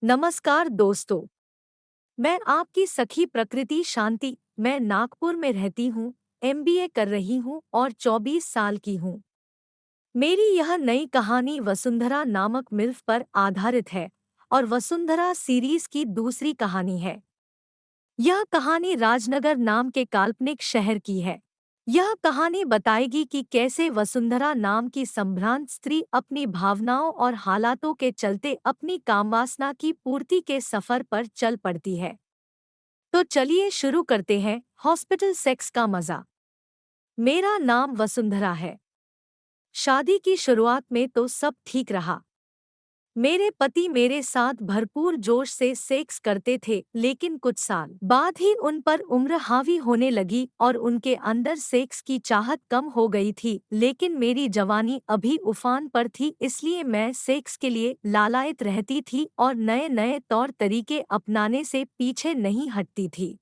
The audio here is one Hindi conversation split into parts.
नमस्कार दोस्तों। मैं आपकी सखी प्रकृति शांति। मैं नागपुर में रहती हूँ, एमबीए कर रही हूँ और 24 साल की हूँ। मेरी यह नई कहानी वसुंधरा नामक मिल्फ पर आधारित है और वसुंधरा सीरीज की दूसरी कहानी है। यह कहानी राजनगर नाम के काल्पनिक शहर की है। यह कहानी बताएगी कि कैसे वसुंधरा नाम की संभ्रांत स्त्री अपनी भावनाओं और हालातों के चलते अपनी कामवासना की पूर्ति के सफर पर चल पड़ती है। तो चलिए शुरू करते हैं हॉस्पिटल सेक्स का मजा। मेरा नाम वसुंधरा है। शादी की शुरुआत में तो सब ठीक रहा। मेरे पति मेरे साथ भरपूर जोश से सेक्स करते थे, लेकिन कुछ साल बाद ही उन पर उम्र हावी होने लगी और उनके अंदर सेक्स की चाहत कम हो गई थी। लेकिन मेरी जवानी अभी उफान पर थी, इसलिए मैं सेक्स के लिए लालायित रहती थी और नए नए तौर तरीके अपनाने से पीछे नहीं हटती थी।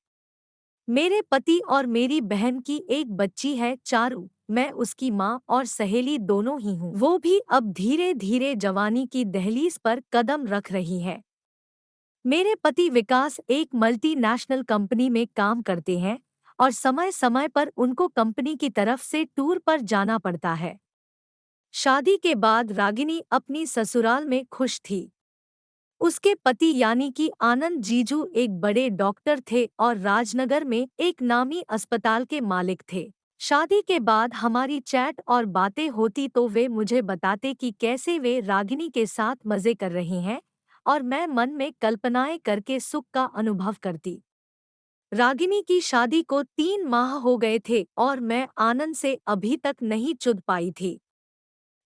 मेरे पति और मेरी बहन की एक बच्ची है, चारू। मैं उसकी माँ और सहेली दोनों ही हूँ। वो भी अब धीरे धीरे जवानी की दहलीज पर कदम रख रही है। मेरे पति विकास एक मल्टीनेशनल कंपनी में काम करते हैं और समय समय पर उनको कंपनी की तरफ से टूर पर जाना पड़ता है। शादी के बाद रागिनी अपनी ससुराल में खुश थी। उसके पति यानी कि आनंद जीजू एक बड़े डॉक्टर थे और राजनगर में एक नामी अस्पताल के मालिक थे। शादी के बाद हमारी चैट और बातें होती तो वे मुझे बताते कि कैसे वे रागिनी के साथ मजे कर रहे हैं और मैं मन में कल्पनाएं करके सुख का अनुभव करती। रागिनी की शादी को 3 माह हो गए थे और मैं आनंद से अभी तक नहीं चुद पाई थी।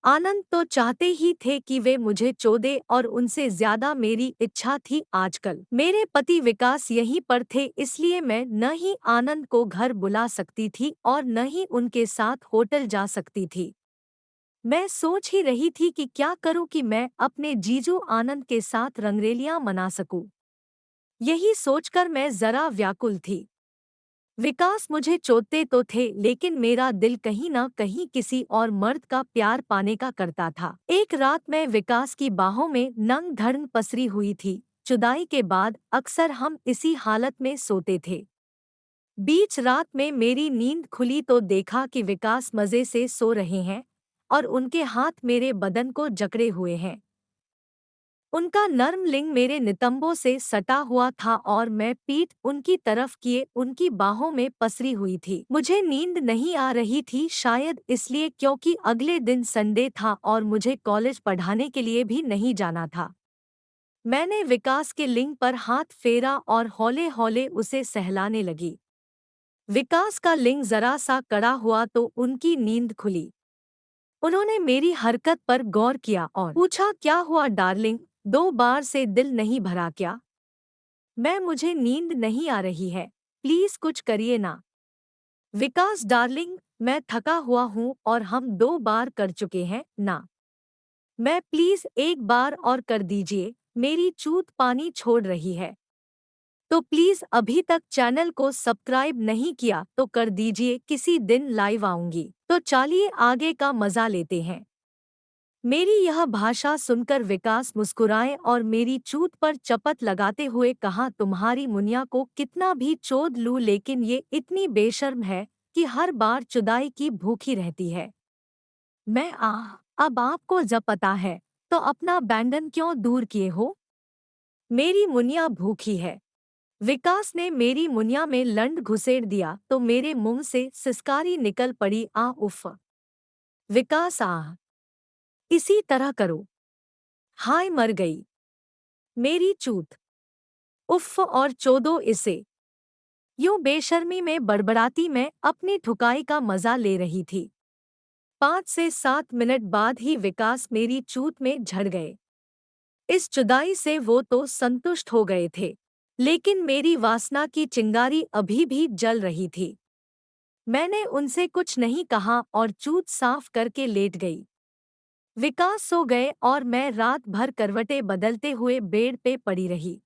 आनंद तो चाहते ही थे कि वे मुझे चोदे और उनसे ज्यादा मेरी इच्छा थी। आजकल मेरे पति विकास यहीं पर थे, इसलिए मैं न ही आनंद को घर बुला सकती थी और न ही उनके साथ होटल जा सकती थी। मैं सोच ही रही थी कि क्या करूं कि मैं अपने जीजू आनंद के साथ रंगरेलियां मना सकूं। यही सोचकर मैं जरा व्याकुल थी। विकास मुझे चोदते तो थे, लेकिन मेरा दिल कहीं ना कहीं किसी और मर्द का प्यार पाने का करता था। एक रात मैं विकास की बाहों में नंग धड़ंग पसरी हुई थी। जुदाई के बाद अक्सर हम इसी हालत में सोते थे। बीच रात में मेरी नींद खुली तो देखा कि विकास मजे से सो रहे हैं और उनके हाथ मेरे बदन को जकड़े हुए हैं। उनका नर्म लिंग मेरे नितंबों से सटा हुआ था और मैं पीठ उनकी तरफ किए उनकी बाहों में पसरी हुई थी। मुझे नींद नहीं आ रही थी, शायद इसलिए क्योंकि अगले दिन संडे था और मुझे कॉलेज पढ़ाने के लिए भी नहीं जाना था। मैंने विकास के लिंग पर हाथ फेरा और हौले हौले उसे सहलाने लगी। विकास का लिंग जरा सा कड़ा हुआ तो उनकी नींद खुली। उन्होंने मेरी हरकत पर गौर किया और पूछा, क्या हुआ डार्लिंग, 2 बार से दिल नहीं भरा क्या? मुझे नींद नहीं आ रही है, प्लीज कुछ करिए ना। विकास डार्लिंग, मैं थका हुआ हूँ और हम 2 बार कर चुके हैं ना। प्लीज एक बार और कर दीजिए, मेरी चूत पानी छोड़ रही है। तो प्लीज अभी तक चैनल को सब्सक्राइब नहीं किया तो कर दीजिए, किसी दिन लाइव आऊंगी। तो चलिए आगे का मजा लेते हैं। मेरी यह भाषा सुनकर विकास मुस्कुराए और मेरी चूत पर चपत लगाते हुए कहा, तुम्हारी मुनिया को कितना भी चोद लूं लेकिन ये इतनी बेशर्म है कि हर बार चुदाई की भूखी रहती है। अब आपको जब पता है तो अपना बैंगन क्यों दूर किए हो? मेरी मुनिया भूखी है। विकास ने मेरी मुनिया में लंड घुसेड़ दिया तो मेरे मुंह से सिसकारी निकल पड़ी, आ उफ। विकास, इसी तरह करो। हाय मर गई मेरी चूत। उफ़ और चोदो इसे। यूं बेशर्मी में बड़बड़ाती मैं अपनी ठुकाई का मजा ले रही थी। 5 से 7 मिनट बाद ही विकास मेरी चूत में झड़ गए। इस जुदाई से वो तो संतुष्ट हो गए थे, लेकिन मेरी वासना की चिंगारी अभी भी जल रही थी। मैंने उनसे कुछ नहीं कहा और चूत साफ करके लेट गई। विकास सो गए और मैं रात भर करवटें बदलते हुए बेड पे पड़ी रही।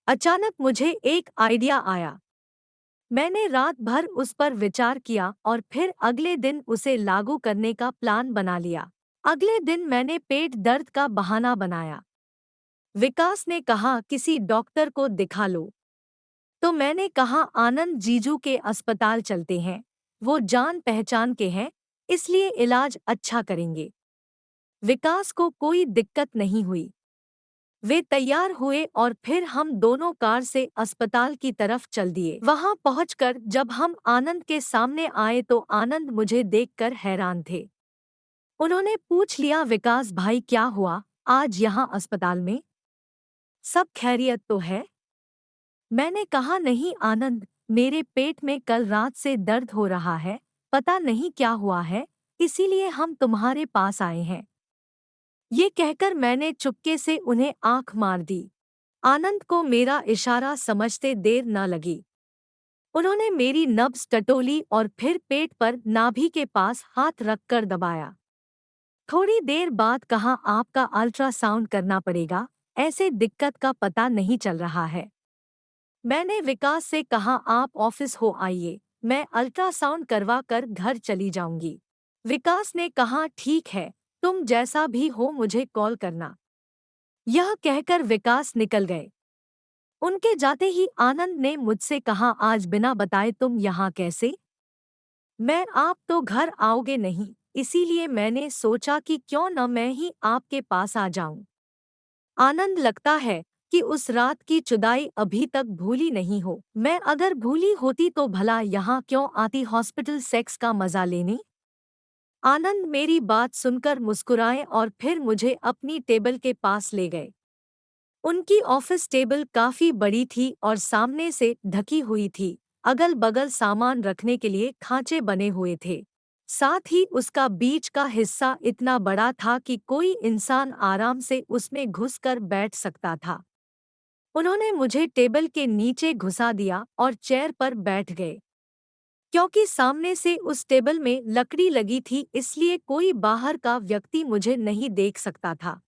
अचानक मुझे एक आइडिया आया। मैंने रात भर उस पर विचार किया और फिर अगले दिन उसे लागू करने का प्लान बना लिया। अगले दिन मैंने पेट दर्द का बहाना बनाया। विकास ने कहा किसी डॉक्टर को दिखा लो। तो मैंने कहा आनंद जीजू के अस्पताल चलते हैं, वो जान पहचान के हैं, इसलिए इलाज अच्छा करेंगे। विकास को कोई दिक्कत नहीं हुई। वे तैयार हुए और फिर हम दोनों कार से अस्पताल की तरफ चल दिए। वहां पहुंचकर जब हम आनंद के सामने आए तो आनंद मुझे देखकर हैरान थे। उन्होंने पूछ लिया, विकास भाई क्या हुआ आज यहाँ अस्पताल में? सब खैरियत तो है? मैंने कहा नहीं आनंद, मेरे पेट में कल रात से दर्द हो रहा है, पता नहीं क्या हुआ है, इसीलिए हम तुम्हारे पास आए हैं। ये कहकर मैंने चुपके से उन्हें आंख मार दी। आनंद को मेरा इशारा समझते देर न लगी। उन्होंने मेरी नब्ज टटोली और फिर पेट पर नाभि के पास हाथ रखकर दबाया। थोड़ी देर बाद कहा आपका अल्ट्रासाउंड करना पड़ेगा, ऐसे दिक्कत का पता नहीं चल रहा है। मैंने विकास से कहा आप ऑफिस हो आइए, मैं अल्ट्रासाउंड करवा कर घर चली जाऊंगी। विकास ने कहा ठीक है, तुम जैसा भी हो मुझे कॉल करना। यह कहकर विकास निकल गए। उनके जाते ही आनंद ने मुझसे कहा आज बिना बताए तुम यहाँ कैसे? आप तो घर आओगे नहीं, इसीलिए मैंने सोचा कि क्यों न मैं ही आपके पास आ जाऊं। आनंद लगता है कि उस रात की जुदाई अभी तक भूली नहीं हो। मैं अगर भूली होती तो भला यहाँ क्यों आती हॉस्पिटल सेक्स का मजा लेने? आनंद मेरी बात सुनकर मुस्कुराए और फिर मुझे अपनी टेबल के पास ले गए। उनकी ऑफिस टेबल काफी बड़ी थी और सामने से ढकी हुई थी। अगल बगल सामान रखने के लिए खांचे बने हुए थे। साथ ही उसका बीच का हिस्सा इतना बड़ा था कि कोई इंसान आराम से उसमें घुसकर बैठ सकता था। उन्होंने मुझे टेबल के नीचे घुसा दिया और चेयर पर बैठ गए। क्योंकि सामने से उस टेबल में लकड़ी लगी थी इसलिए कोई बाहर का व्यक्ति मुझे नहीं देख सकता था।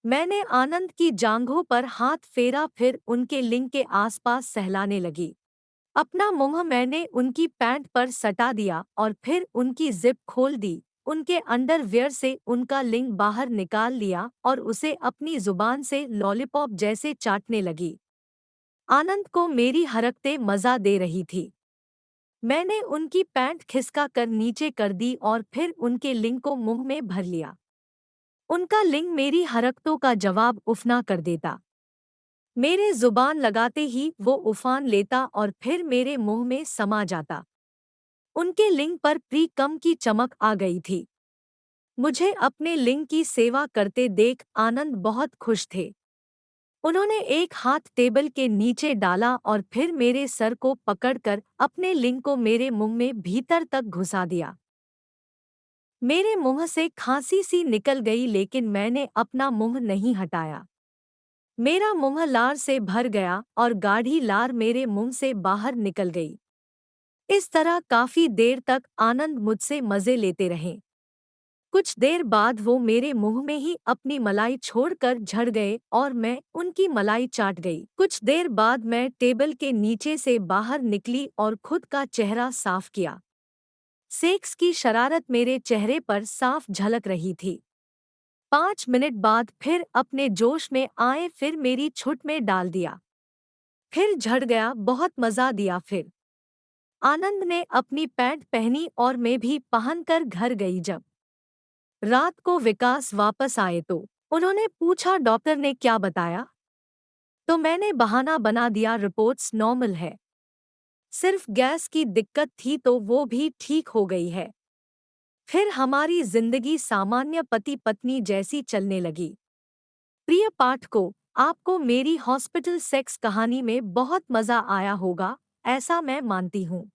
मैंने आनंद की जांघों पर हाथ फेरा फिर उनके लिंग के आसपास सहलाने लगी। अपना मुंह मैंने उनकी पैंट पर सटा दिया और फिर उनकी जिप खोल दी। उनके अंडरवियर से उनका लिंग बाहर निकाल लिया और उसे अपनी जुबान से लॉलीपॉप जैसे चाटने लगी। आनंद को मेरी हरकतें मजा दे रही थी। मैंने उनकी पैंट खिसका कर नीचे कर दी और फिर उनके लिंग को मुंह में भर लिया। उनका लिंग मेरी हरकतों का जवाब उफना कर देता। मेरे जुबान लगाते ही वो उफान लेता और फिर मेरे मुंह में समा जाता। उनके लिंग पर प्री कम की चमक आ गई थी। मुझे अपने लिंग की सेवा करते देख आनंद बहुत खुश थे। उन्होंने एक हाथ टेबल के नीचे डाला और फिर मेरे सर को पकड़कर अपने लिंग को मेरे मुंह में भीतर तक घुसा दिया। मेरे मुंह से खांसी सी निकल गई लेकिन मैंने अपना मुंह नहीं हटाया। मेरा मुंह लार से भर गया और गाढ़ी लार मेरे मुंह से बाहर निकल गई। इस तरह काफी देर तक आनंद मुझसे मजे लेते रहे। कुछ देर बाद वो मेरे मुंह में ही अपनी मलाई छोड़कर झड़ गए और मैं उनकी मलाई चाट गई। कुछ देर बाद मैं टेबल के नीचे से बाहर निकली और खुद का चेहरा साफ किया। सेक्स की शरारत मेरे चेहरे पर साफ झलक रही थी। 5 मिनट बाद फिर अपने जोश में आए फिर मेरी छुट में डाल दिया। फिर झड़ गया, बहुत मजा दिया। फिर आनंद ने अपनी पैंट पहनी और मैं भी पहनकर घर गई। जब रात को विकास वापस आए तो उन्होंने पूछा डॉक्टर ने क्या बताया? तो मैंने बहाना बना दिया रिपोर्ट्स नॉर्मल है, सिर्फ गैस की दिक्कत थी तो वो भी ठीक हो गई है। फिर हमारी जिंदगी सामान्य पति पत्नी जैसी चलने लगी। प्रिय पाठकों, आपको मेरी हॉस्पिटल सेक्स कहानी में बहुत मजा आया होगा, ऐसा मैं मानती हूँ।